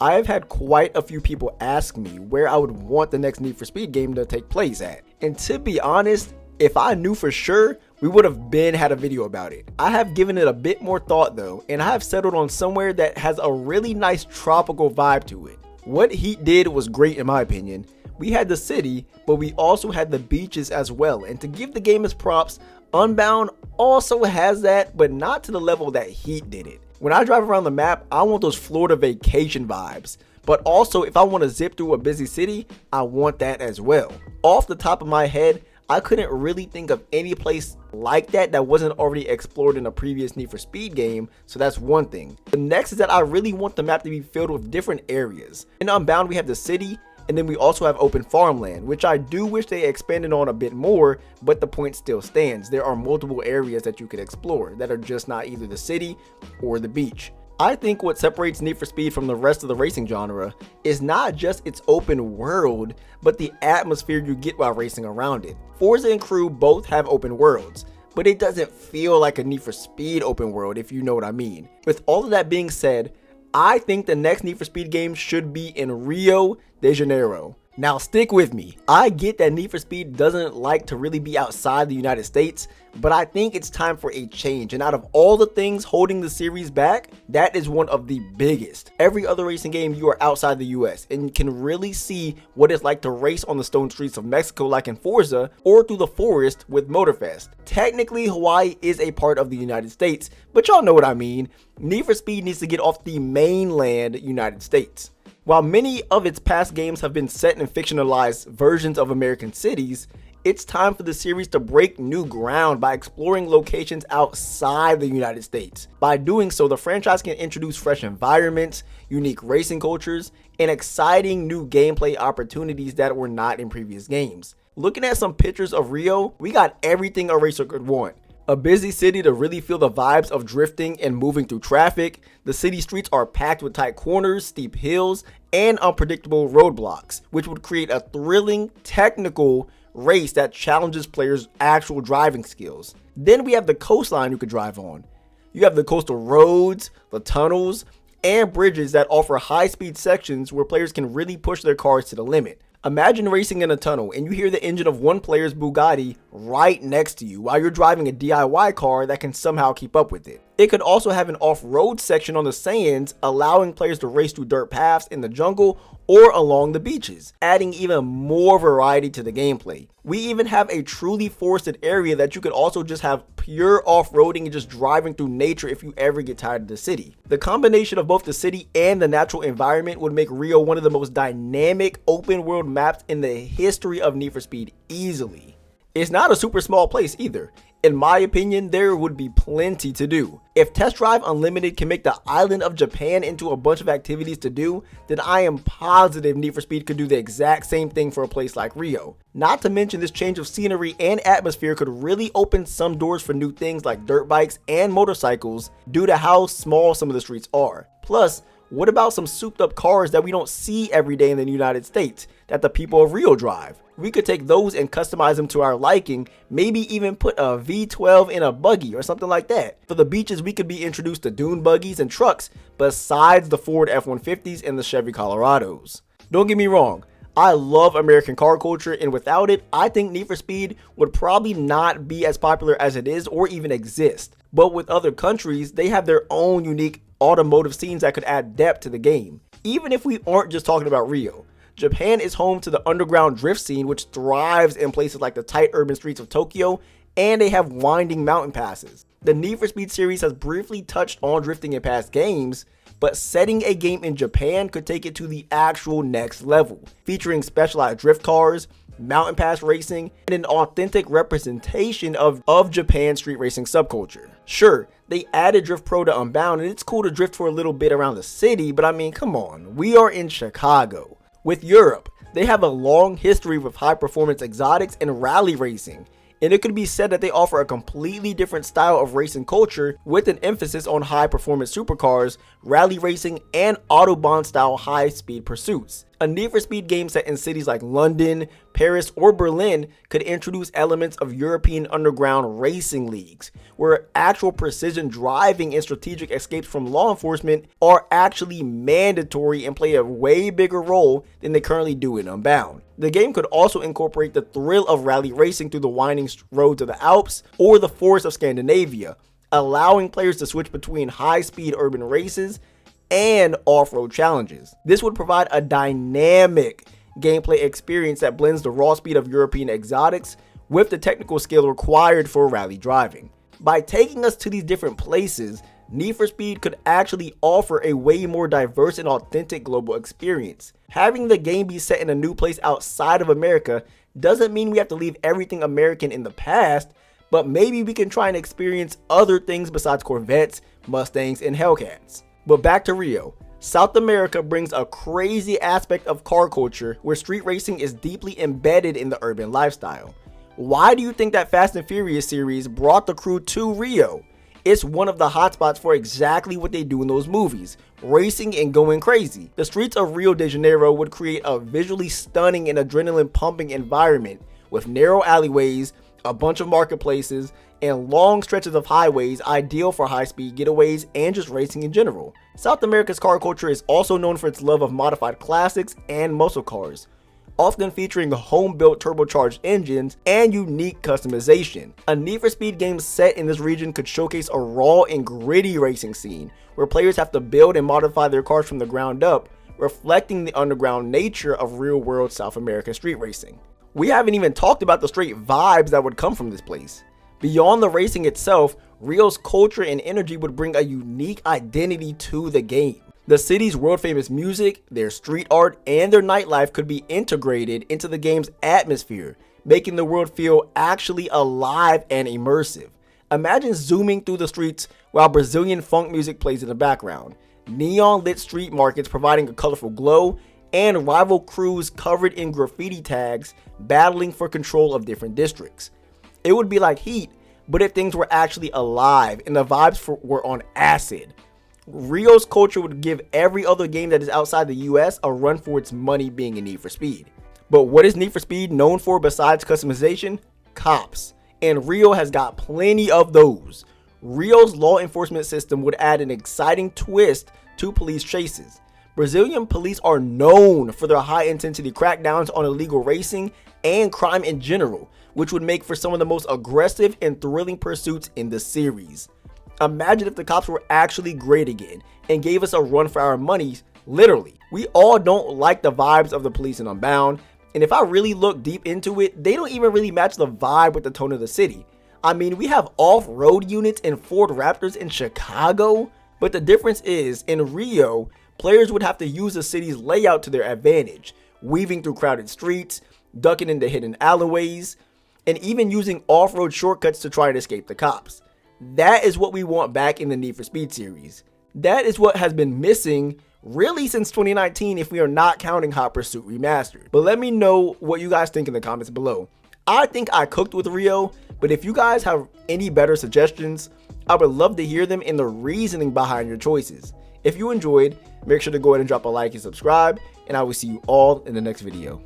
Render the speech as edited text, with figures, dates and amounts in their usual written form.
I have had quite a few people ask me where I would want the next Need for Speed game to take place at. And to be honest, if I knew for sure, we would have had a video about it. I have given it a bit more thought though, and I have settled on somewhere that has a really nice tropical vibe to it. What Heat did was great in my opinion. We had the city, but we also had the beaches as well, and to give the game its props, Unbound also has that, but not to the level that Heat did it. When I drive around the map, I want those Florida vacation vibes, but also if I want to zip through a busy city, I want that as well. Off the top of my head, I couldn't really think of any place like that wasn't already explored in a previous Need for Speed game, so that's one thing. The next is that I really want the map to be filled with different areas. In Unbound, we have the city, and then we also have open farmland, which I do wish they expanded on a bit more, but the point still stands. There are multiple areas that you could explore that are just not either the city or the beach. I think what separates Need for Speed from the rest of the racing genre is not just its open world, but the atmosphere you get while racing around it. Forza and Crew both have open worlds, but it doesn't feel like a Need for Speed open world, if you know what I mean. With all of that being said, I think the next Need for Speed game should be in Rio de Janeiro. Now stick with me. I get that Need for Speed doesn't like to really be outside the United States, but I think it's time for a change. And out of all the things holding the series back, that is one of the biggest. Every other racing game, you are outside the US and can really see what it's like to race on the stone streets of Mexico like in Forza, or through the forest with Motorfest. Technically, Hawaii is a part of the United States, but y'all know what I mean. Need for Speed needs to get off the mainland United States. While many of its past games have been set in fictionalized versions of American cities, it's time for the series to break new ground by exploring locations outside the United States. By doing so, the franchise can introduce fresh environments, unique racing cultures, and exciting new gameplay opportunities that were not in previous games. Looking at some pictures of Rio, we got everything a racer could want. A busy city to really feel the vibes of drifting and moving through traffic. The city streets are packed with tight corners, steep hills, and unpredictable roadblocks, which would create a thrilling, technical race that challenges players' actual driving skills. Then we have the coastline you could drive on. You have the coastal roads, the tunnels, and bridges that offer high-speed sections where players can really push their cars to the limit. Imagine racing in a tunnel and you hear the engine of one player's Bugatti right next to you while you're driving a DIY car that can somehow keep up with it. It could also have an off-road section on the sands, allowing players to race through dirt paths in the jungle or along the beaches, adding even more variety to the gameplay. We even have a truly forested area that you could also just have pure off-roading and just driving through nature if you ever get tired of the city. The combination of both the city and the natural environment would make Rio one of the most dynamic open world maps in the history of Need for Speed easily. It's not a super small place either. In my opinion, there would be plenty to do. If Test Drive Unlimited can make the island of Japan into a bunch of activities to do, then I am positive Need for Speed could do the exact same thing for a place like Rio. Not to mention, this change of scenery and atmosphere could really open some doors for new things like dirt bikes and motorcycles due to how small some of the streets are. Plus, what about some souped up cars that we don't see every day in the United States that the people of Rio drive? We could take those and customize them to our liking, maybe even put a V12 in a buggy or something like that. For the beaches, we could be introduced to dune buggies and trucks besides the Ford F-150s and the Chevy Colorados. Don't get me wrong, I love American car culture, and without it, I think Need for Speed would probably not be as popular as it is or even exist. But with other countries, they have their own unique automotive scenes that could add depth to the game. Even if we aren't just talking about Rio, Japan is home to the underground drift scene, which thrives in places like the tight urban streets of Tokyo, and they have winding mountain passes. The Need for Speed series has briefly touched on drifting in past games, but setting a game in Japan could take it to the actual next level, featuring specialized drift cars, mountain pass racing, and an authentic representation of Japan's street racing subculture. Sure, they added Drift Pro to Unbound, and it's cool to drift for a little bit around the city, but I mean, come on, we are in Chicago. With Europe, they have a long history with high-performance exotics and rally racing, and it could be said that they offer a completely different style of racing culture with an emphasis on high performance supercars, rally racing, and Autobahn style high speed pursuits. A Need for Speed game set in cities like London, Paris, or Berlin could introduce elements of European underground racing leagues, where actual precision driving and strategic escapes from law enforcement are actually mandatory and play a way bigger role than they currently do in Unbound. The game could also incorporate the thrill of rally racing through the winding roads of the Alps or the forests of Scandinavia, allowing players to switch between high-speed urban races and off-road challenges. This would provide a dynamic gameplay experience that blends the raw speed of European exotics with the technical skill required for rally driving. By taking us to these different places, Need for Speed could actually offer a way more diverse and authentic global experience. Having the game be set in a new place outside of America doesn't mean we have to leave everything American in the past, but maybe we can try and experience other things besides Corvettes, Mustangs, and Hellcats. But back to Rio. South America brings a crazy aspect of car culture where street racing is deeply embedded in the urban lifestyle. Why do you think that Fast and Furious series brought the crew to Rio? It's one of the hotspots for exactly what they do in those movies, racing and going crazy. The streets of Rio de Janeiro would create a visually stunning and adrenaline pumping environment with narrow alleyways, a bunch of marketplaces, and long stretches of highways ideal for high-speed getaways and just racing in general. South America's car culture is also known for its love of modified classics and muscle cars, often featuring home-built turbocharged engines and unique customization. A Need for Speed game set in this region could showcase a raw and gritty racing scene, where players have to build and modify their cars from the ground up, reflecting the underground nature of real-world South American street racing. We haven't even talked about the straight vibes that would come from this place. Beyond the racing itself, Rio's culture and energy would bring a unique identity to the game. The city's world-famous music, their street art, and their nightlife could be integrated into the game's atmosphere, making the world feel actually alive and immersive. Imagine zooming through the streets while Brazilian funk music plays in the background, neon-lit street markets providing a colorful glow, and rival crews covered in graffiti tags battling for control of different districts. It would be like Heat, but if things were actually alive and the vibes were on acid. Rio's culture would give every other game that is outside the US a run for its money being a Need for Speed. But what is Need for Speed known for besides customization? Cops. And Rio has got plenty of those. Rio's law enforcement system would add an exciting twist to police chases. Brazilian police are known for their high-intensity crackdowns on illegal racing and crime in general, which would make for some of the most aggressive and thrilling pursuits in the series. Imagine if the cops were actually great again and gave us a run for our money, literally. We all don't like the vibes of the police in Unbound, and if I really look deep into it, they don't even really match the vibe with the tone of the city. I mean, we have off-road units and Ford Raptors in Chicago, but the difference is, in Rio, players would have to use the city's layout to their advantage, weaving through crowded streets, ducking into hidden alleyways, and even using off-road shortcuts to try and escape the cops. That is what we want back in the Need for Speed series. That is what has been missing really since 2019 if we are not counting Hot Pursuit Remastered. But let me know what you guys think in the comments below. I think I cooked with Rio, but if you guys have any better suggestions, I would love to hear them and the reasoning behind your choices. If you enjoyed, make sure to go ahead and drop a like and subscribe, and I will see you all in the next video.